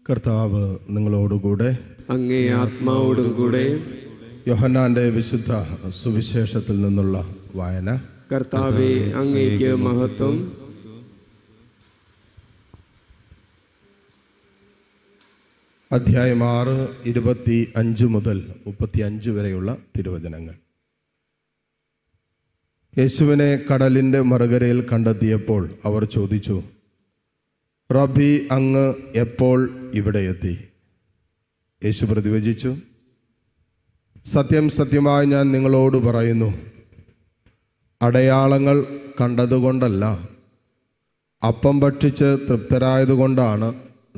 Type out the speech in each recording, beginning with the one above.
കർത്താവ് നിങ്ങളോടുകൂടെ, അങ്ങേ ആത്മാവോടും കൂടെ. യോഹന്നാന്റെ വിശുദ്ധ സുവിശേഷത്തിൽ നിന്നുള്ള വായന. കർത്താവേ, അങ്ങേക്ക് മഹത്വം. അധ്യായം 6, 25 മുതൽ 35 വരെയുള്ള തിരുവചനങ്ങൾ. യേശുവിനെ കടലിൻ്റെ മറുകരയിൽ കണ്ടെത്തിയപ്പോൾ അവർ ചോദിച്ചു, റബ്ബി, അങ്ങ് എപ്പോൾ ഇവിടെ എത്തി? യേശു പ്രതിവചിച്ചു, സത്യം സത്യമായി ഞാൻ നിങ്ങളോട് പറയുന്നു, അടയാളങ്ങൾ കണ്ടതുകൊണ്ടല്ല, അപ്പം ഭക്ഷിച്ച് തൃപ്തരായതുകൊണ്ടാണ്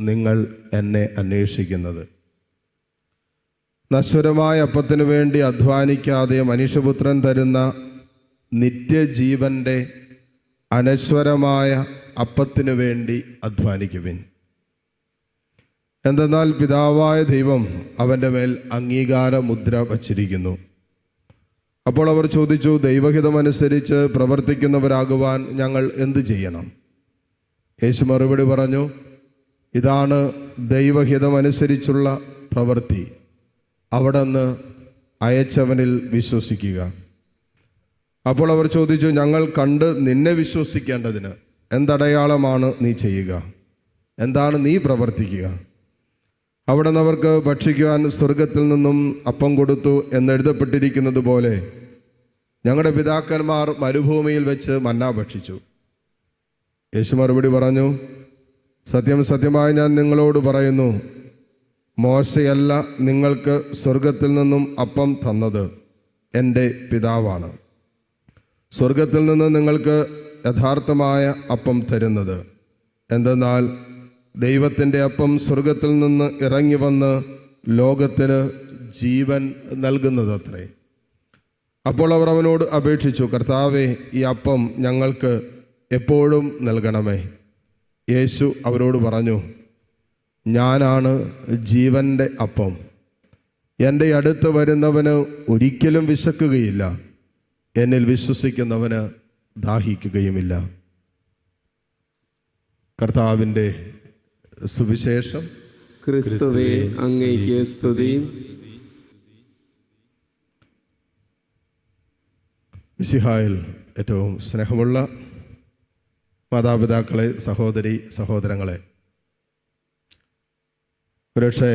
നിങ്ങൾ എന്നെ അന്വേഷിക്കുന്നത്. നശ്വരമായ അപ്പത്തിനു വേണ്ടി അധ്വാനിക്കാതെ മനുഷ്യപുത്രൻ തരുന്ന നിത്യജീവൻ്റെ അനശ്വരമായ അപ്പത്തിനു വേണ്ടി അധ്വാനിക്കുവിൻ. എന്തെന്നാൽ പിതാവായ ദൈവം അവൻ്റെ മേൽ അംഗീകാര മുദ്ര വച്ചിരിക്കുന്നു. അപ്പോൾ അവർ ചോദിച്ചു, ദൈവഹിതമനുസരിച്ച് പ്രവർത്തിക്കുന്നവരാകുവാൻ ഞങ്ങൾ എന്തു ചെയ്യണം? യേശു മറുപടി പറഞ്ഞു, ഇതാണ് ദൈവഹിതമനുസരിച്ചുള്ള പ്രവൃത്തി, അവിടുന്ന് അയച്ചവനിൽ വിശ്വസിക്കുക. അപ്പോൾ അവർ ചോദിച്ചു, ഞങ്ങൾ കണ്ട് നിന്നെ വിശ്വസിക്കേണ്ടതിന് എന്തടയാളമാണ് നീ ചെയ്യുക? എന്താണ് നീ പ്രവർത്തിക്കുക? അവിടുന്ന് അവർക്ക് ഭക്ഷിക്കുവാൻ സ്വർഗത്തിൽ നിന്നും അപ്പം കൊടുത്തു എന്നെഴുതപ്പെട്ടിരിക്കുന്നത് പോലെ ഞങ്ങളുടെ പിതാക്കന്മാർ മരുഭൂമിയിൽ വെച്ച് മന്ന ഭക്ഷിച്ചു. യേശു മറുപടി പറഞ്ഞു, സത്യം സത്യമായി ഞാൻ നിങ്ങളോട് പറയുന്നു, മോശയല്ല നിങ്ങൾക്ക് സ്വർഗത്തിൽ നിന്നും അപ്പം തന്നത്, എൻ്റെ പിതാവാണ് സ്വർഗത്തിൽ നിന്ന് നിങ്ങൾക്ക് യഥാർത്ഥമായ അപ്പം തരുന്നത്. എന്തെന്നാൽ ദൈവത്തിൻ്റെ അപ്പം സ്വർഗത്തിൽ നിന്ന് ഇറങ്ങി വന്ന് ലോകത്തിന് ജീവൻ നൽകുന്നതത്രേ. അപ്പോൾ അവർ അവനോട് അപേക്ഷിച്ചു, കർത്താവേ, ഈ അപ്പം ഞങ്ങൾക്ക് എപ്പോഴും നൽകണമേ. യേശു അവരോട് പറഞ്ഞു, ഞാനാണ് ജീവൻ്റെ അപ്പം. എൻ്റെ അടുത്ത് വരുന്നവന് ഒരിക്കലും വിശക്കുകയില്ല, എന്നിൽ വിശ്വസിക്കുന്നവന് ദാഹിക്കുകയുമില്ല. കർത്താവിൻ്റെ സുവിശേഷം. ക്രിസ്തുവേ, അങ്ങേക്ക് സ്തുതി. മിശിഹായിൽ ഏറ്റവും സ്നേഹമുള്ള മാതാപിതാക്കളെ, സഹോദരി സഹോദരങ്ങളെ, ഒരുപക്ഷെ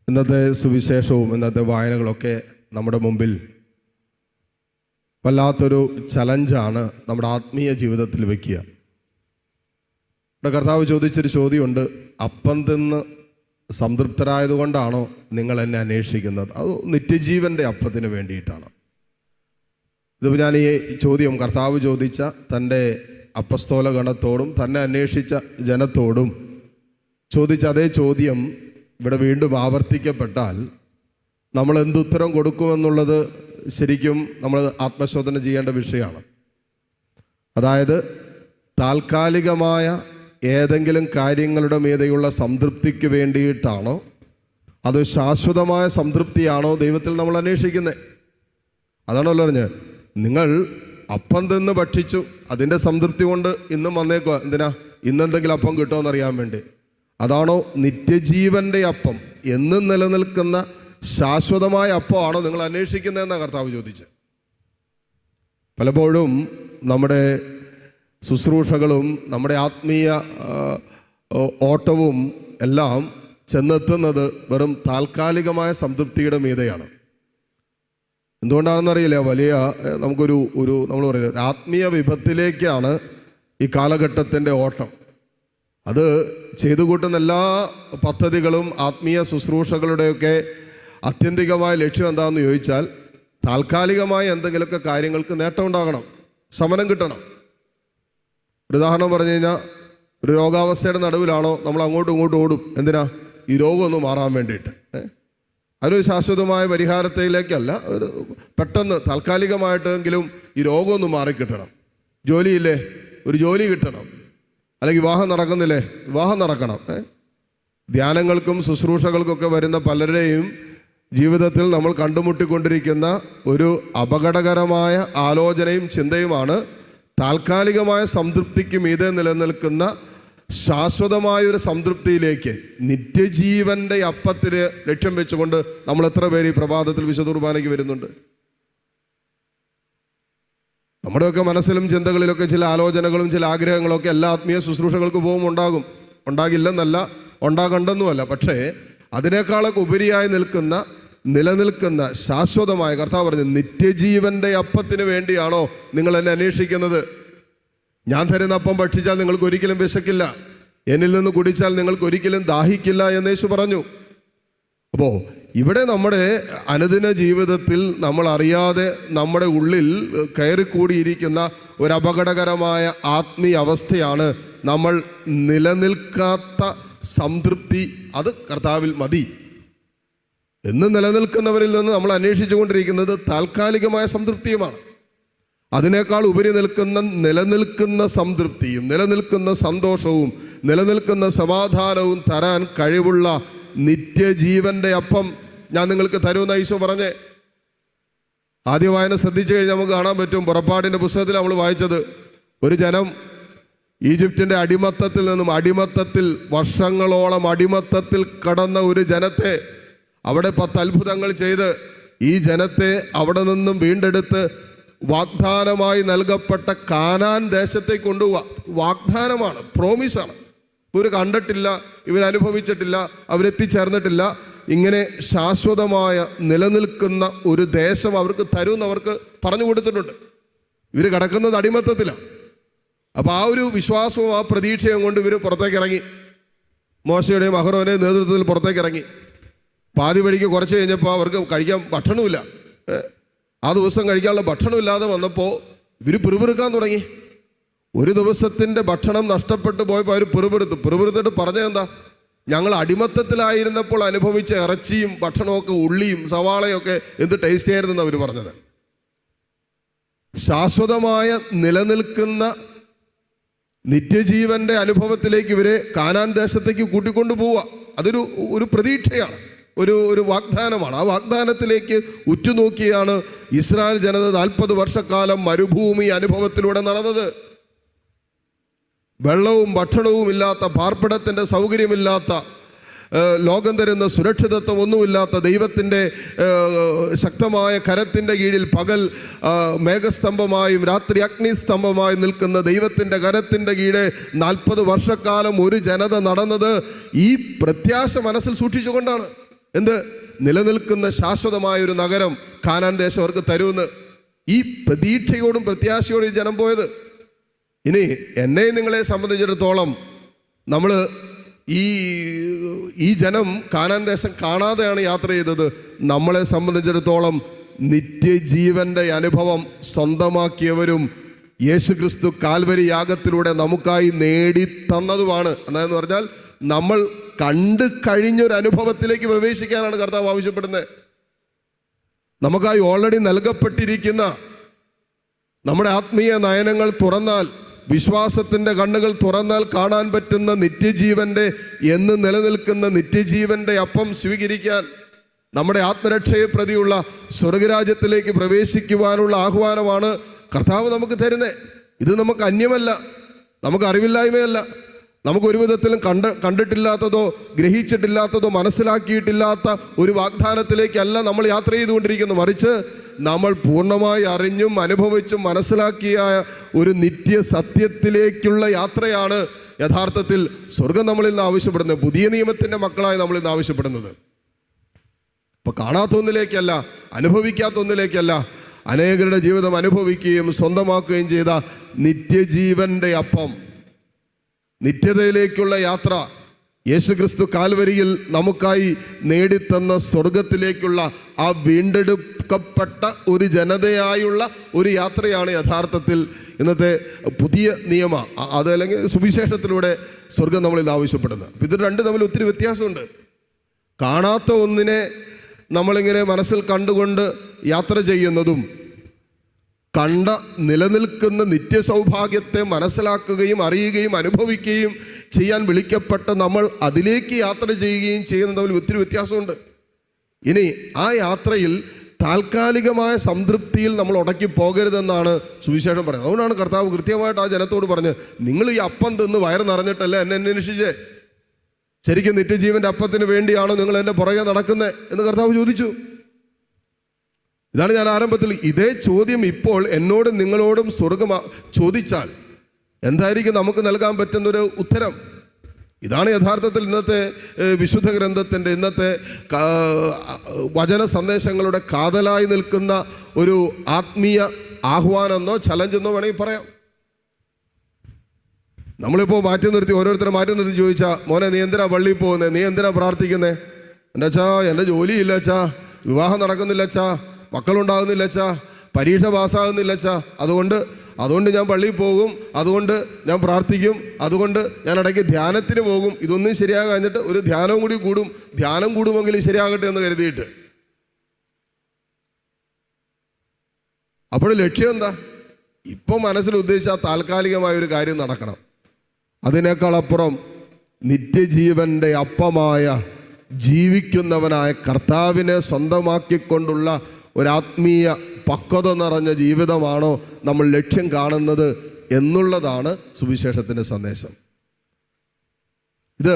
ഇന്നത്തെ സുവിശേഷവും ഇന്നത്തെ വായനകളൊക്കെ നമ്മുടെ മുമ്പിൽ വല്ലാത്തൊരു ചലഞ്ചാണ് നമ്മുടെ ആത്മീയ ജീവിതത്തിൽ വയ്ക്കുക. ഇവിടെ കർത്താവ് ചോദിച്ചൊരു ചോദ്യമുണ്ട്, അപ്പം തിന്ന് സംതൃപ്തരായതുകൊണ്ടാണോ നിങ്ങൾ എന്നെ അന്വേഷിക്കുന്നത്, അത് നിത്യജീവൻ്റെ അപ്പത്തിന് വേണ്ടിയിട്ടാണ്? ഇതിപ്പോൾ ഞാൻ ഈ ചോദ്യം കർത്താവ് ചോദിച്ച തൻ്റെ അപ്പസ്തോല ഗണത്തോടും തന്നെ അന്വേഷിച്ച ജനത്തോടും ചോദിച്ച അതേ ചോദ്യം ഇവിടെ വീണ്ടും ആവർത്തിക്കപ്പെട്ടാൽ നമ്മൾ എന്തുത്തരം കൊടുക്കുമെന്നുള്ളത് ശരിക്കും നമ്മൾ ആത്മശോധന ചെയ്യേണ്ട വിഷയമാണ്. അതായത് താൽക്കാലികമായ ഏതെങ്കിലും കാര്യങ്ങളുടെ മീതെയുള്ള സംതൃപ്തിക്ക് വേണ്ടിയിട്ടാണോ അത് ശാശ്വതമായ സംതൃപ്തിയാണോ ദൈവത്തിൽ നമ്മൾ അന്വേഷിക്കുന്നത്? അതാണല്ലോ പറഞ്ഞത്, നിങ്ങൾ അപ്പം തിന്ന് ഭക്ഷിച്ചു, അതിൻ്റെ സംതൃപ്തി കൊണ്ട് ഇന്നും വന്നേക്കുക. എന്തിനാ? ഇന്നെന്തെങ്കിലും അപ്പം കിട്ടുമെന്നറിയാൻ വേണ്ടി. അതാണോ നിത്യജീവൻ്റെ അപ്പം, എന്നും നിലനിൽക്കുന്ന ശാശ്വതമായ അപ്പമാണോ നിങ്ങൾ അന്വേഷിക്കുന്നതെന്നാണ് കർത്താവ് ചോദിച്ചത്. പലപ്പോഴും നമ്മുടെ ശുശ്രൂഷകളും നമ്മുടെ ആത്മീയ ഓട്ടവും എല്ലാം ചെന്നെത്തുന്നത് വെറും താൽക്കാലികമായ സംതൃപ്തിയുടെ മീതെയാണ്. എന്തുകൊണ്ടാണെന്നറിയില്ല, വലിയ നമ്മൾ പറയുന്നത് ആത്മീയ വിപത്തിലേക്കാണ് ഈ കാലഘട്ടത്തിൻ്റെ ഓട്ടം. അത് ചെയ്തു കൂട്ടുന്ന എല്ലാ പദ്ധതികളും ആത്മീയ ശുശ്രൂഷകളുടെയൊക്കെ ആത്യന്തികമായ ലക്ഷ്യം എന്താണെന്ന് ചോദിച്ചാൽ, താൽക്കാലികമായ എന്തെങ്കിലുമൊക്കെ കാര്യങ്ങൾക്ക് നേട്ടമുണ്ടാകണം, ശമനം കിട്ടണം. ഒരു ഉദാഹരണം പറഞ്ഞു കഴിഞ്ഞാൽ, ഒരു രോഗാവസ്ഥയുടെ നടുവിലാണോ നമ്മൾ അങ്ങോട്ടും ഇങ്ങോട്ടും ഓടും? എന്തിനാ? ഈ രോഗം ഒന്ന് മാറാൻ വേണ്ടിയിട്ട്. അതിനൊരു ശാശ്വതമായ പരിഹാരത്തിലേക്കല്ല, ഒരു പെട്ടെന്ന് താൽക്കാലികമായിട്ടെങ്കിലും ഈ രോഗം ഒന്ന് മാറിക്കിട്ടണം. ജോലിയില്ലേ, ഒരു ജോലി കിട്ടണം. അല്ലെങ്കിൽ വിവാഹം നടക്കുന്നില്ലേ, വിവാഹം നടക്കണം. ധ്യാനങ്ങൾക്കും ശുശ്രൂഷകൾക്കൊക്കെ വരുന്ന പലരുടെയും ജീവിതത്തിൽ നമ്മൾ കണ്ടുമുട്ടിക്കൊണ്ടിരിക്കുന്ന ഒരു അപകടകരമായ ആലോചനയും ചിന്തയുമാണ് താൽക്കാലികമായ സംതൃപ്തിക്ക് മീതെ നിലനിൽക്കുന്ന ശാശ്വതമായൊരു സംതൃപ്തിയിലേക്ക്, നിത്യജീവന്റെ അപ്പത്തിന് ലക്ഷ്യം വെച്ചുകൊണ്ട് നമ്മൾ എത്ര പേര് ഈ പ്രഭാതത്തിൽ വിശുദ്ധ കുർബാനയ്ക്ക് വരുന്നുണ്ട്? നമ്മുടെയൊക്കെ മനസ്സിലും ചിന്തകളിലൊക്കെ ചില ആലോചനകളും ചില ആഗ്രഹങ്ങളൊക്കെ എല്ലാ ആത്മീയ ശുശ്രൂഷകൾക്ക് ഉണ്ടാകും. ഉണ്ടാകില്ലെന്നല്ല, ഉണ്ടാകണ്ടെന്നുമല്ല. പക്ഷേ അതിനേക്കാളൊക്കെ ഉപരിയായി നിലനിൽക്കുന്ന ശാശ്വതമായ, കർത്താവ് പറഞ്ഞു, നിത്യജീവന്റെ അപ്പത്തിന് വേണ്ടിയാണോ നിങ്ങൾ എന്നെ അന്വേഷിക്കുന്നത്? ഞാൻ തരുന്ന അപ്പം ഭക്ഷിച്ചാൽ നിങ്ങൾക്ക് ഒരിക്കലും വിശക്കില്ല, എന്നിൽ നിന്ന് കുടിച്ചാൽ നിങ്ങൾക്ക് ഒരിക്കലും ദാഹിക്കില്ല എന്ന് യേശു പറഞ്ഞു. അപ്പോൾ ഇവിടെ നമ്മുടെ അനുദിന ജീവിതത്തിൽ നമ്മൾ അറിയാതെ നമ്മുടെ ഉള്ളിൽ കയറിക്കൂടിയിരിക്കുന്ന ഒരു അപകടകരമായ ആത്മീയ അവസ്ഥയാണ് നമ്മൾ നിലനിൽക്കാത്ത സംതൃപ്തി. അത് കർത്താവിൽ മതി എന്ന് നിലനിൽക്കുന്നവരിൽ നിന്ന് നമ്മൾ അന്വേഷിച്ചുകൊണ്ടിരിക്കുന്നത് താൽക്കാലികമായ സംതൃപ്തിയുമാണ്. അതിനേക്കാൾ ഉപരി നിലനിൽക്കുന്ന സംതൃപ്തിയും നിലനിൽക്കുന്ന സന്തോഷവും നിലനിൽക്കുന്ന സമാധാനവും തരാൻ കഴിവുള്ള നിത്യജീവന്റെ അപ്പം ഞാൻ നിങ്ങൾക്ക് തരുമെന്ന് ഈശോ പറഞ്ഞേ. ആദ്യ വായന ശ്രദ്ധിച്ചു കഴിഞ്ഞാൽ നമുക്ക് കാണാൻ പറ്റും. പുറപ്പാടിൻ്റെ പുസ്തകത്തിൽ നമ്മൾ വായിച്ചത്, ഒരു ജനം ഈജിപ്തിൻ്റെ അടിമത്തത്തിൽ വർഷങ്ങളോളം അടിമത്തത്തിൽ കടന്ന ഒരു ജനത്തെ അവിടെ 10 അത്ഭുതങ്ങൾ ചെയ്ത് ഈ ജനത്തെ അവിടെ നിന്നും വീണ്ടെടുത്ത് വാഗ്ദാനമായി നൽകപ്പെട്ട കാനാൻ ദേശത്തേക്ക് കൊണ്ടുപോവുക. വാഗ്ദാനമാണ്, പ്രോമിസാണ്. ഇവർ കണ്ടിട്ടില്ല, ഇവരനുഭവിച്ചിട്ടില്ല, അവരെത്തിച്ചേർന്നിട്ടില്ല. ഇങ്ങനെ ശാശ്വതമായ നിലനിൽക്കുന്ന ഒരു ദേശം അവർക്ക് തരുമെന്ന് അവർക്ക് പറഞ്ഞു കൊടുത്തിട്ടുണ്ട്. ഇവർ കിടക്കുന്നത് അടിമത്തത്തിലാണ്. അപ്പോൾ ആ ഒരു വിശ്വാസവും ആ പ്രതീക്ഷയും കൊണ്ട് ഇവർ പുറത്തേക്ക് ഇറങ്ങി. മോശയുടെയും അഹരോന്റെയും നേതൃത്വത്തിൽ പുറത്തേക്ക് ഇറങ്ങി. പാതി വഴിക്ക് കുറച്ച് കഴിഞ്ഞപ്പോൾ അവർക്ക് കഴിക്കാൻ ഭക്ഷണമില്ല. ആ ദിവസം കഴിക്കാനുള്ള ഭക്ഷണമില്ലാതെ വന്നപ്പോൾ ഇവർ പിറുപിറുക്കാൻ തുടങ്ങി. ഒരു ദിവസത്തിൻ്റെ ഭക്ഷണം നഷ്ടപ്പെട്ടു പോയപ്പോൾ അവർ പിറുപിറുത്തിട്ട് പറഞ്ഞതെന്താ? ഞങ്ങൾ അടിമത്തത്തിലായിരുന്നപ്പോൾ അനുഭവിച്ച ഇറച്ചിയും ഭക്ഷണമൊക്കെ, ഉള്ളിയും സവാളയൊക്കെ എന്ത് ടേസ്റ്റി ആയിരുന്നെന്ന് അവർ പറഞ്ഞത്. ശാശ്വതമായ നിലനിൽക്കുന്ന നിത്യജീവന്റെ അനുഭവത്തിലേക്ക് ഇവരെ കാനാൻ ദേശത്തേക്ക് കൂട്ടിക്കൊണ്ടു പോവുക. അതൊരു പ്രതീക്ഷയാണ്, ഒരു വാഗ്ദാനമാണ്. ആ വാഗ്ദാനത്തിലേക്ക് ഉറ്റുനോക്കിയാണ് ഇസ്രായേൽ ജനത 40 വർഷക്കാലം മരുഭൂമി അനുഭവത്തിലൂടെ നടന്നത്. വെള്ളവും ഭക്ഷണവും ഇല്ലാത്ത, പാർപ്പിടത്തിൻ്റെ സൗകര്യമില്ലാത്ത, ലോകം തരുന്ന സുരക്ഷിതത്വം ഒന്നുമില്ലാത്ത, ദൈവത്തിൻ്റെ ശക്തമായ കരത്തിൻ്റെ കീഴിൽ പകൽ മേഘസ്തംഭമായും രാത്രി അഗ്നിസ്തംഭമായും നിൽക്കുന്ന ദൈവത്തിൻ്റെ കരത്തിൻ്റെ കീഴെ 40 വർഷക്കാലം ഒരു ജനത നടന്നത് ഈ പ്രത്യാശ മനസ്സിൽ സൂക്ഷിച്ചുകൊണ്ടാണ്. എന്ത്? നിലനിൽക്കുന്ന ശാശ്വതമായ ഒരു നഗരം കാനാൻ ദേശം അവർക്ക് തരുമെന്ന്. ഈ പ്രതീക്ഷയോടും പ്രത്യാശയോടും ഈ ജനം പോയത്. ഇനി എന്നെയും നിങ്ങളെ സംബന്ധിച്ചിടത്തോളം നമ്മൾ ഈ ജനം കാനാൻ ദേശം കാണാതെയാണ് യാത്ര ചെയ്തത്. നമ്മളെ സംബന്ധിച്ചിടത്തോളം നിത്യജീവന്റെ അനുഭവം സ്വന്തമാക്കിയവരും യേശുക്രിസ്തു കാൽവരി യാഗത്തിലൂടെ നമുക്കായി നേടിത്തന്നതുമാണ്. എന്താണെന്ന് പറഞ്ഞാൽ നമ്മൾ കണ്ടു കഴിഞ്ഞൊരു അനുഭവത്തിലേക്ക് പ്രവേശിക്കാനാണ് കർത്താവ് ആവശ്യപ്പെടുന്നത്. നമുക്കായി ഓൾറെഡി നൽകപ്പെട്ടിരിക്കുന്ന, നമ്മുടെ ആത്മീയ നയനങ്ങൾ തുറന്നാൽ, വിശ്വാസത്തിൻ്റെ കണ്ണുകൾ തുറന്നാൽ കാണാൻ പറ്റുന്ന നിത്യജീവന്റെ എന്ന് നിലനിൽക്കുന്ന നിത്യജീവന്റെ അപ്പം സ്വീകരിക്കാൻ, നമ്മുടെ ആത്മരക്ഷയെ പ്രതിയുള്ള സ്വർഗരാജ്യത്തിലേക്ക് പ്രവേശിക്കുവാനുള്ള ആഹ്വാനമാണ് കർത്താവ് നമുക്ക് തരുന്നത്. ഇത് നമുക്ക് അന്യമല്ല, നമുക്ക് അറിവില്ലായ്മയല്ല, നമുക്കൊരു വിധത്തിലും കണ്ടിട്ടില്ലാത്തതോ ഗ്രഹിച്ചിട്ടില്ലാത്തതോ മനസ്സിലാക്കിയിട്ടില്ലാത്ത ഒരു വാഗ്ദാനത്തിലേക്കല്ല നമ്മൾ യാത്ര ചെയ്തുകൊണ്ടിരിക്കുന്നത്. മറിച്ച് നമ്മൾ പൂർണ്ണമായി അറിഞ്ഞും അനുഭവിച്ചും മനസ്സിലാക്കിയ ഒരു നിത്യ സത്യത്തിലേക്കുള്ള യാത്രയാണ് യഥാർത്ഥത്തിൽ സ്വർഗം നമ്മളിൽ നിന്ന് ആവശ്യപ്പെടുന്നത്, പുതിയ നിയമത്തിൻ്റെ മക്കളായി നമ്മളിൽ നിന്ന് ആവശ്യപ്പെടുന്നത്. ഇപ്പൊ കാണാത്ത ഒന്നിലേക്കല്ല, അനുഭവിക്കാത്ത ഒന്നിലേക്കല്ല, അനേകരുടെ ജീവിതം അനുഭവിക്കുകയും സ്വന്തമാക്കുകയും ചെയ്ത നിത്യജീവന്റെ അപ്പം, നിത്യതയിലേക്കുള്ള യാത്ര, യേശുക്രിസ്തു കാൽവരിയിൽ നമുക്കായി നേടിത്തന്ന സ്വർഗത്തിലേക്കുള്ള ആ വീണ്ടെടുക്കപ്പെട്ട ഒരു ജനതയായുള്ള ഒരു യാത്രയാണ് യഥാർത്ഥത്തിൽ ഇന്നത്തെ പുതിയ നിയമ, അതല്ലെങ്കിൽ സുവിശേഷത്തിലൂടെ സ്വർഗം നമ്മളിൽ ആവശ്യപ്പെടുന്നത്. ഇത് രണ്ടും തമ്മിൽ ഒത്തിരി വ്യത്യാസമുണ്ട്. കാണാത്ത ഒന്നിനെ നമ്മളിങ്ങനെ മനസ്സിൽ കണ്ടുകൊണ്ട് യാത്ര ചെയ്യുന്നതും, കണ്ട നിലനിൽക്കുന്ന നിത്യസൗഭാഗ്യത്തെ മനസ്സിലാക്കുകയും അറിയുകയും അനുഭവിക്കുകയും ചെയ്യാൻ വിളിക്കപ്പെട്ട നമ്മൾ അതിലേക്ക് യാത്ര ചെയ്യുകയും ചെയ്യുന്നത് തമ്മിൽ ഒത്തിരി വ്യത്യാസമുണ്ട്. ഇനി ആ യാത്രയിൽ താൽക്കാലികമായ സംതൃപ്തിയിൽ നമ്മൾ ഉടക്കി പോകരുതെന്നാണ് സുവിശേഷം പറയുന്നത്. അതുകൊണ്ടാണ് കർത്താവ് കൃത്യമായിട്ട് ആ ജനത്തോട് പറഞ്ഞ്, നിങ്ങൾ ഈ അപ്പം തിന്ന് വയറ് നിറഞ്ഞിട്ടല്ലേ എന്നെ അന്വേഷിച്ചേ? ശരിക്കും നിത്യജീവന്റെ അപ്പത്തിന് വേണ്ടിയാണോ നിങ്ങൾ എൻ്റെ പുറകെ നടക്കുന്നത് എന്ന് കർത്താവ് ചോദിച്ചു. ഇതാണ് ഞാൻ ആരംഭത്തിൽ, ഇതേ ചോദ്യം ഇപ്പോൾ എന്നോടും നിങ്ങളോടും സ്വർഗം ചോദിച്ചാൽ എന്തായിരിക്കും നമുക്ക് നൽകാൻ പറ്റുന്നൊരു ഉത്തരം? ഇതാണ് യഥാർത്ഥത്തിൽ ഇന്നത്തെ വിശുദ്ധ ഗ്രന്ഥത്തിൻ്റെ, ഇന്നത്തെ വചന സന്ദേശങ്ങളുടെ കാതലായി നിൽക്കുന്ന ഒരു ആത്മീയ ആഹ്വാനമെന്നോ ചലഞ്ചെന്നോ വേണമെങ്കിൽ പറയാം. നമ്മളിപ്പോൾ മാറ്റി നിർത്തി, ഓരോരുത്തരെ മാറ്റി നിർത്തി ചോദിച്ചാൽ, മോനെ നീ എന്തിനാ പള്ളിയിൽ പോകുന്നത്, നീ എന്തിനാ പ്രാർത്ഥിക്കുന്നത്? എൻ്റെ അച്ഛാ എൻ്റെ ജോലിയില്ല അച്ഛാ, വിവാഹം നടക്കുന്നില്ല അച്ഛാ, മക്കളുണ്ടാകുന്നില്ല അച്ഛാ, പരീക്ഷ പാസ്സാകുന്നില്ല അച്ഛാ, അതുകൊണ്ട് ഞാൻ പള്ളിയിൽ പോകും, അതുകൊണ്ട് ഞാൻ പ്രാർത്ഥിക്കും, അതുകൊണ്ട് ഞാൻ ഇടയ്ക്ക് ധ്യാനത്തിന് പോകും. ഇതൊന്നും ശരിയാകാഞ്ഞിട്ട് ഒരു ധ്യാനം കൂടി കൂടും, ധ്യാനം കൂടുമെങ്കിലും ശരിയാകട്ടെ എന്ന് കരുതിയിട്ട്. അപ്പോൾ ലക്ഷ്യം എന്താ? ഇപ്പോൾ മനസ്സിൽ ഉദ്ദേശിച്ച താൽക്കാലികമായ ഒരു കാര്യം നടക്കണം. അതിനേക്കാളപ്പുറം നിത്യജീവന്റെ അപ്പമായ ജീവിക്കുന്നവനായ കർത്താവിനെ സ്വന്തമാക്കിക്കൊണ്ടുള്ള ഒരാത്മീയ പക്വത നിറഞ്ഞ ജീവിതമാണോ നമ്മൾ ലക്ഷ്യം കാണുന്നത് എന്നുള്ളതാണ് സുവിശേഷത്തിൻ്റെ സന്ദേശം. ഇത്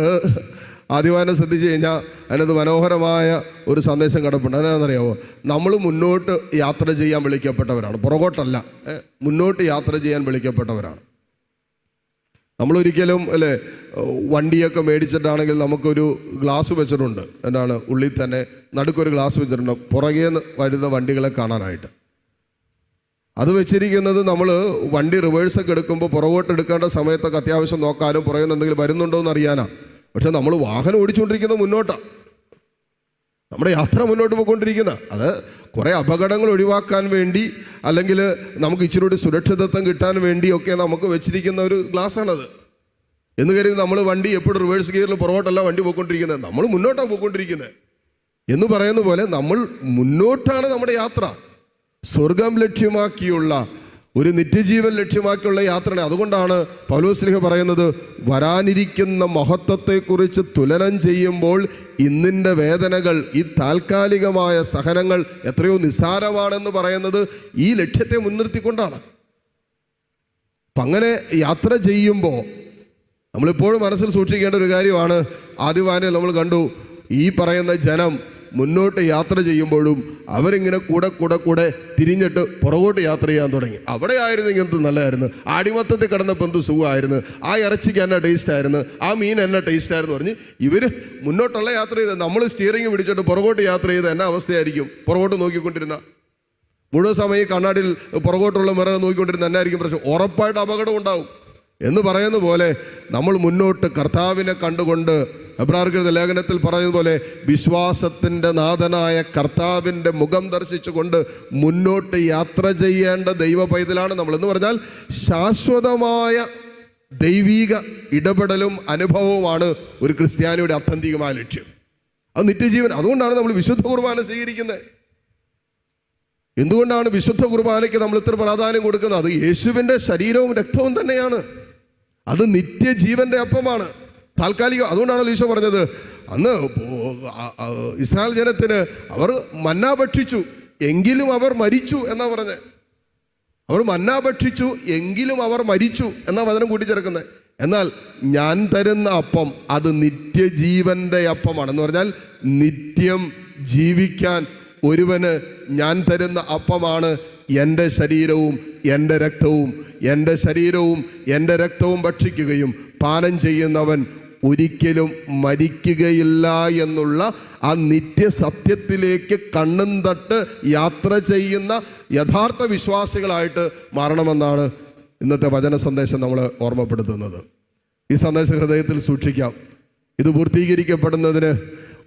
ആദ്യവാനം ശ്രദ്ധിച്ചു കഴിഞ്ഞാൽ അതിനകത്ത് മനോഹരമായ ഒരു സന്ദേശം കിടപ്പുണ്ട്. അതെന്താണെന്നറിയാമോ? നമ്മൾ മുന്നോട്ട് യാത്ര ചെയ്യാൻ വിളിക്കപ്പെട്ടവരാണ്, പുറകോട്ടല്ല, മുന്നോട്ട് യാത്ര ചെയ്യാൻ വിളിക്കപ്പെട്ടവരാണ്. നമ്മളൊരിക്കലും അല്ലേ വണ്ടിയൊക്കെ മേടിച്ചിട്ടാണെങ്കിൽ നമുക്കൊരു ഗ്ലാസ് വെച്ചിട്ടുണ്ട്, എന്താണ് ഉള്ളിൽ തന്നെ നടുക്കൊരു ഗ്ലാസ് വെച്ചിട്ടുണ്ട് പുറകെ വരുന്ന വണ്ടികളെ കാണാനായിട്ട്. അത് വെച്ചിരിക്കുന്നത് നമ്മൾ വണ്ടി റിവേഴ്സൊക്കെ എടുക്കുമ്പോൾ പുറകോട്ട് എടുക്കേണ്ട സമയത്തൊക്കെ അത്യാവശ്യം നോക്കാനും പുറകെ നിന്ന് എന്തെങ്കിലും വരുന്നുണ്ടോ എന്ന് അറിയാനാണ്. പക്ഷെ നമ്മൾ വാഹനം ഓടിച്ചുകൊണ്ടിരിക്കുന്നത് മുന്നോട്ടാണ്, നമ്മുടെ യാത്ര മുന്നോട്ട് പോയിക്കൊണ്ടിരിക്കുന്ന. അത് കുറേ അപകടങ്ങൾ ഒഴിവാക്കാൻ വേണ്ടി, അല്ലെങ്കിൽ നമുക്ക് ഇച്ചിരി കൂടി സുരക്ഷിതത്വം കിട്ടാൻ വേണ്ടിയൊക്കെ നമുക്ക് വെച്ചിരിക്കുന്ന ഒരു ഗ്ലാസ്സാണത് എന്ന് കരുതി നമ്മൾ വണ്ടി എപ്പോഴും റിവേഴ്സ് ഗിയറിൽ പുറകോട്ടല്ല വണ്ടി പോയിക്കൊണ്ടിരിക്കുന്നത്, നമ്മൾ മുന്നോട്ടാണ് പോയിക്കൊണ്ടിരിക്കുന്നത് എന്ന് പറയുന്ന പോലെ നമ്മൾ മുന്നോട്ടാണ് നമ്മുടെ യാത്ര. സ്വർഗം ലക്ഷ്യമാക്കിയുള്ള ഒരു നിത്യജീവൻ ലക്ഷ്യമാക്കിയുള്ള യാത്രയാണ്. അതുകൊണ്ടാണ് പൗലോസ്ലീഹ പറയുന്നത്, വരാനിരിക്കുന്ന മഹത്വത്തെക്കുറിച്ച് തുലനം ചെയ്യുമ്പോൾ ഇന്നിൻ്റെ വേദനകൾ, ഈ താൽക്കാലികമായ സഹനങ്ങൾ എത്രയോ നിസ്സാരമാണെന്ന് പറയുന്നത് ഈ ലക്ഷ്യത്തെ മുൻനിർത്തിക്കൊണ്ടാണ്. അപ്പം അങ്ങനെ യാത്ര ചെയ്യുമ്പോൾ നമ്മളിപ്പോഴും മനസ്സിൽ സൂക്ഷിക്കേണ്ട ഒരു കാര്യമാണ്, ആദ്യവാനിൽ നമ്മൾ കണ്ടു ഈ പറയുന്ന ജനം മുന്നോട്ട് യാത്ര ചെയ്യുമ്പോഴും അവരിങ്ങനെ കൂടെ തിരിഞ്ഞിട്ട് പുറകോട്ട് യാത്ര ചെയ്യാൻ തുടങ്ങി. അവിടെ ആയിരുന്നു ഇങ്ങനത്തെ നല്ലതായിരുന്നു, ആടിമത്തത്തിൽ കിടന്നപ്പോൾ എന്ത് സുഖമായിരുന്നു, ആ ഇറച്ചിക്ക് എന്നാ ടേസ്റ്റ് ആയിരുന്നു, ആ മീൻ എന്നാ ടേസ്റ്റ് ആയിരുന്നു പറഞ്ഞ് ഇവർ മുന്നോട്ടുള്ള യാത്ര ചെയ്ത് നമ്മൾ സ്റ്റിയറിംഗ് പിടിച്ചിട്ട് പുറകോട്ട് യാത്ര ചെയ്ത് എന്നാ അവസ്ഥയായിരിക്കും? പുറകോട്ട് നോക്കിക്കൊണ്ടിരുന്ന മുഴുവൻ സമയം കണ്ണാടിയിൽ പുറകോട്ടുള്ള മിറർ നോക്കിക്കൊണ്ടിരുന്ന എന്നായിരിക്കും പ്രശ്നം? ഉറപ്പായിട്ട് അപകടം ഉണ്ടാവും. എന്ന് പറയുന്ന പോലെ നമ്മൾ മുന്നോട്ട് കർത്താവിനെ കണ്ടുകൊണ്ട്, എബ്രായർക്കെഴുതിയ ലേഖനത്തിൽ പറയുന്നതുപോലെ വിശ്വാസത്തിൻ്റെ നാഥനായ കർത്താവിൻ്റെ മുഖം ദർശിച്ചുകൊണ്ട് മുന്നോട്ട് യാത്ര ചെയ്യേണ്ട ദൈവ പൈതലാണ് നമ്മൾ. എന്ന് പറഞ്ഞാൽ ശാശ്വതമായ ദൈവീക ഇടപെടലും അനുഭവവുമാണ് ഒരു ക്രിസ്ത്യാനിയുടെ ആത്യന്തികമായ ലക്ഷ്യം. അത് നിത്യജീവൻ. അതുകൊണ്ടാണ് നമ്മൾ വിശുദ്ധ കുർബാന സ്വീകരിക്കുന്നത്. എന്തുകൊണ്ടാണ് വിശുദ്ധ കുർബാനയ്ക്ക് നമ്മൾ ഇത്ര പ്രാധാന്യം കൊടുക്കുന്നത്? അത് യേശുവിൻ്റെ ശരീരവും രക്തവും തന്നെയാണ്. അത് നിത്യജീവന്റെ അപ്പമാണ്, താൽക്കാലികം. അതുകൊണ്ടാണ് ഈശോ പറഞ്ഞത്, അന്ന് ഇസ്രായേൽ ജനത്തിന് അവർ മന്ന ഭക്ഷിച്ചു എങ്കിലും അവർ മരിച്ചു എന്നാ പറഞ്ഞത്. അവർ മന്ന ഭക്ഷിച്ചു എങ്കിലും അവർ മരിച്ചു എന്നാ വചനം കൂട്ടിച്ചേർക്കുന്നത്. എന്നാൽ ഞാൻ തരുന്ന അപ്പം അത് നിത്യജീവന്റെ അപ്പമാണ്. എന്ന് പറഞ്ഞാൽ നിത്യം ജീവിക്കാൻ ഒരുവന് ഞാൻ തരുന്ന അപ്പമാണ് എൻ്റെ ശരീരവും എൻ്റെ രക്തവും. എൻ്റെ ശരീരവും എൻ്റെ രക്തവും ഭക്ഷിക്കുകയും പാനം ചെയ്യുന്നവൻ ഒരിക്കലും മരിക്കുകയില്ല എന്നുള്ള ആ നിത്യസത്യത്തിലേക്ക് കണ്ണും തട്ട് യാത്ര ചെയ്യുന്ന യഥാർത്ഥ വിശ്വാസികളായിട്ട് മാറണമെന്നാണ് ഇന്നത്തെ വചന സന്ദേശം നമ്മൾ ഓർമ്മപ്പെടുത്തുന്നത്. ഈ സന്ദേശ ഹൃദയത്തിൽ സൂക്ഷിക്കാം. ഇത് പൂർത്തീകരിക്കപ്പെടുന്നതിന്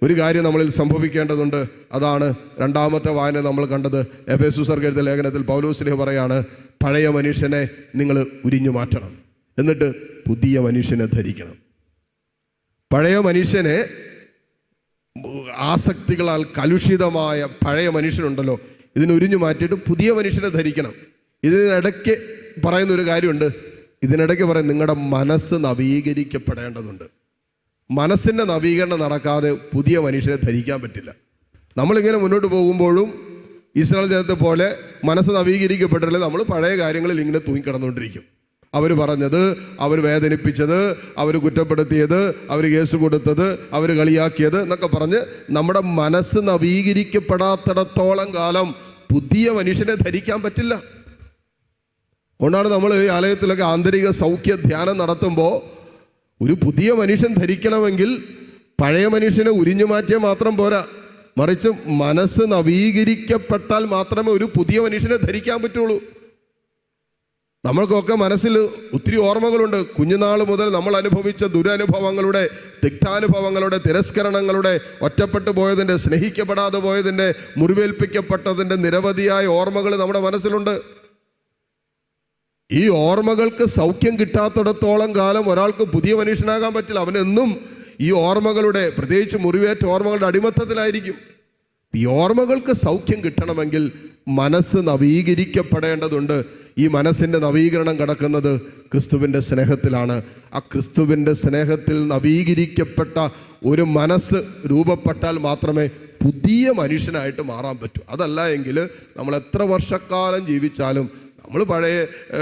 ഒരു കാര്യം നമ്മളിൽ സംഭവിക്കേണ്ടതുണ്ട്. അതാണ് രണ്ടാമത്തെ വായന നമ്മൾ കണ്ടത്. എഫേസ്യർ എഴുതിയ ലേഖനത്തിൽ പൗലോസ്ലീഹ പറയാണ്, പഴയ മനുഷ്യനെ നിങ്ങൾ ഉരിഞ്ഞു മാറ്റണം, എന്നിട്ട് പുതിയ മനുഷ്യനെ ധരിക്കണം. പഴയ മനുഷ്യനെ ആസക്തികളാൽ കലുഷിതമായ പഴയ മനുഷ്യനുണ്ടല്ലോ, ഇതിനുരിഞ്ഞു മാറ്റിയിട്ട് പുതിയ മനുഷ്യനെ ധരിക്കണം. ഇതിനിടയ്ക്ക് പറയുന്ന ഒരു കാര്യമുണ്ട്. ഇതിനിടയ്ക്ക് പറയും നിങ്ങളുടെ മനസ്സ് നവീകരിക്കപ്പെടേണ്ടതുണ്ട്. മനസ്സിൻ്റെ നവീകരണം നടക്കാതെ പുതിയ മനുഷ്യനെ ധരിക്കാൻ പറ്റില്ല. നമ്മളിങ്ങനെ മുന്നോട്ട് പോകുമ്പോഴും ഇസ്രായേൽ ജനത്തെ പോലെ മനസ്സ് നവീകരിക്കപ്പെട്ടിട്ടില്ല, നമ്മൾ പഴയ കാര്യങ്ങളിൽ ഇങ്ങനെ തൂങ്ങിക്കിടന്നുകൊണ്ടിരിക്കും. അവർ പറഞ്ഞത്, അവർ വേദനിപ്പിച്ചത്, അവർ കുറ്റപ്പെടുത്തിയത്, അവർ കേസ് കൊടുത്തത്, അവർ കളിയാക്കിയത് എന്നൊക്കെ പറഞ്ഞ് നമ്മുടെ മനസ്സ് നവീകരിക്കപ്പെടാത്തിടത്തോളം കാലം പുതിയ മനുഷ്യനെ ധരിക്കാൻ പറ്റില്ല. അതുകൊണ്ടാണ് നമ്മൾ ഈ ആലയത്തിലൊക്കെ ആന്തരിക സൗഖ്യ ധ്യാനം നടത്തുമ്പോൾ ഒരു പുതിയ മനുഷ്യൻ ധരിക്കണമെങ്കിൽ പഴയ മനുഷ്യനെ ഉരിഞ്ഞു മാറ്റിയാൽ മാത്രം പോരാ, മറിച്ച് മനസ്സ് നവീകരിക്കപ്പെട്ടാൽ മാത്രമേ ഒരു പുതിയ മനുഷ്യനെ ധരിക്കാൻ പറ്റുള്ളൂ. നമ്മൾക്കൊക്കെ മനസ്സിൽ ഒത്തിരി ഓർമ്മകളുണ്ട്. കുഞ്ഞുനാൾ മുതൽ നമ്മൾ അനുഭവിച്ച ദുരനുഭവങ്ങളുടെ, തിക്താനുഭവങ്ങളുടെ, തിരസ്കരണങ്ങളുടെ, ഒറ്റപ്പെട്ടു പോയതിൻ്റെ, സ്നേഹിക്കപ്പെടാതെ പോയതിൻ്റെ, മുറിവേൽപ്പിക്കപ്പെട്ടതിൻ്റെ നിരവധിയായ ഓർമ്മകൾ നമ്മുടെ മനസ്സിലുണ്ട്. ഈ ഓർമ്മകൾക്ക് സൗഖ്യം കിട്ടാത്തിടത്തോളം കാലം ഒരാൾക്ക് പുതിയ മനുഷ്യനാകാൻ പറ്റില്ല. അവനെന്നും ഈ ഓർമ്മകളുടെ, പ്രത്യേകിച്ച് മുറിവേറ്റ ഓർമ്മകളുടെ അടിമത്തത്തിലായിരിക്കും. ഈ ഓർമ്മകൾക്ക് സൗഖ്യം കിട്ടണമെങ്കിൽ മനസ്സ് നവീകരിക്കപ്പെടേണ്ടതുണ്ട്. ഈ മനസ്സിൻ്റെ നവീകരണം കിടക്കുന്നത് ക്രിസ്തുവിൻ്റെ സ്നേഹത്തിലാണ്. ആ ക്രിസ്തുവിൻ്റെ സ്നേഹത്തിൽ നവീകരിക്കപ്പെട്ട ഒരു മനസ്സ് രൂപപ്പെട്ടാൽ മാത്രമേ പുതിയ മനുഷ്യനായിട്ട് മാറാൻ പറ്റൂ. അതല്ല എങ്കിൽ നമ്മൾ എത്ര വർഷക്കാലം ജീവിച്ചാലും നമ്മൾ പഴയ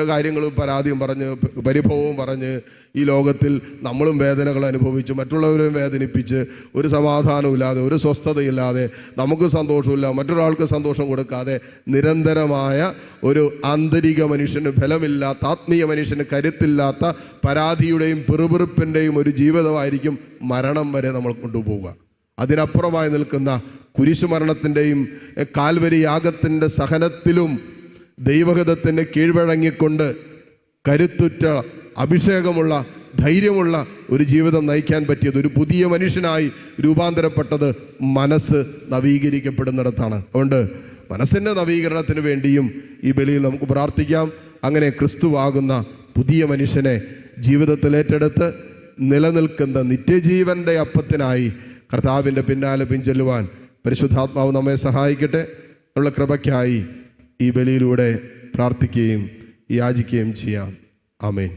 കാര്യങ്ങളും പരാതിയും പറഞ്ഞ്, പരിഭവവും പറഞ്ഞ് ഈ ലോകത്തിൽ നമ്മളും വേദനകൾ അനുഭവിച്ച് മറ്റുള്ളവരെയും വേദനിപ്പിച്ച് ഒരു സമാധാനമില്ലാതെ, ഒരു സ്വസ്ഥതയില്ലാതെ, നമുക്ക് സന്തോഷമില്ല, മറ്റൊരാൾക്ക് സന്തോഷം കൊടുക്കാതെ നിരന്തരമായ ഒരു ആന്തരിക മനുഷ്യന് ബലമില്ലാത്ത, ആത്മീയ മനുഷ്യന് കരുത്തില്ലാത്ത, പരാതിയുടെയും പിറുപിറുപ്പിൻ്റെയും ഒരു ജീവിതമായിരിക്കും മരണം വരെ നമ്മൾ കൊണ്ടുപോവുക. അതിനപ്പുറമായി നിൽക്കുന്ന കുരിശുമരണത്തിൻ്റെയും കാൽവരി യാഗത്തിൻ്റെ സഹനത്തിലും ദൈവഹിതത്തിന് കീഴ്വഴങ്ങിക്കൊണ്ട് കരുത്തുറ്റ, അഭിഷേകമുള്ള, ധൈര്യമുള്ള ഒരു ജീവിതം നയിക്കാൻ പറ്റിയത്, ഒരു പുതിയ മനുഷ്യനായി രൂപാന്തരപ്പെട്ടത് മനസ്സ് നവീകരിക്കപ്പെടുന്നിടത്താണ്. അതുകൊണ്ട് മനസ്സിൻ്റെ നവീകരണത്തിന് വേണ്ടിയും ഈ ബലിയിൽ നമുക്ക് പ്രാർത്ഥിക്കാം. അങ്ങനെ ക്രിസ്തുവാകുന്ന പുതിയ മനുഷ്യനെ ജീവിതത്തിൽ ഏറ്റെടുത്ത് നിലനിൽക്കുന്ന നിത്യജീവൻ്റെ അപ്പത്തിനായി കർത്താവിൻ്റെ പിന്നാലെ പിൻചെല്ലുവാൻ പരിശുദ്ധാത്മാവ് നമ്മെ സഹായിക്കട്ടെ. ഉള്ള കൃപയ്ക്കായി ഈ ബലിയിലൂടെ പ്രാർത്ഥിക്കുകയും യാചിക്കുകയും ചെയ്യാം. ആമേൻ.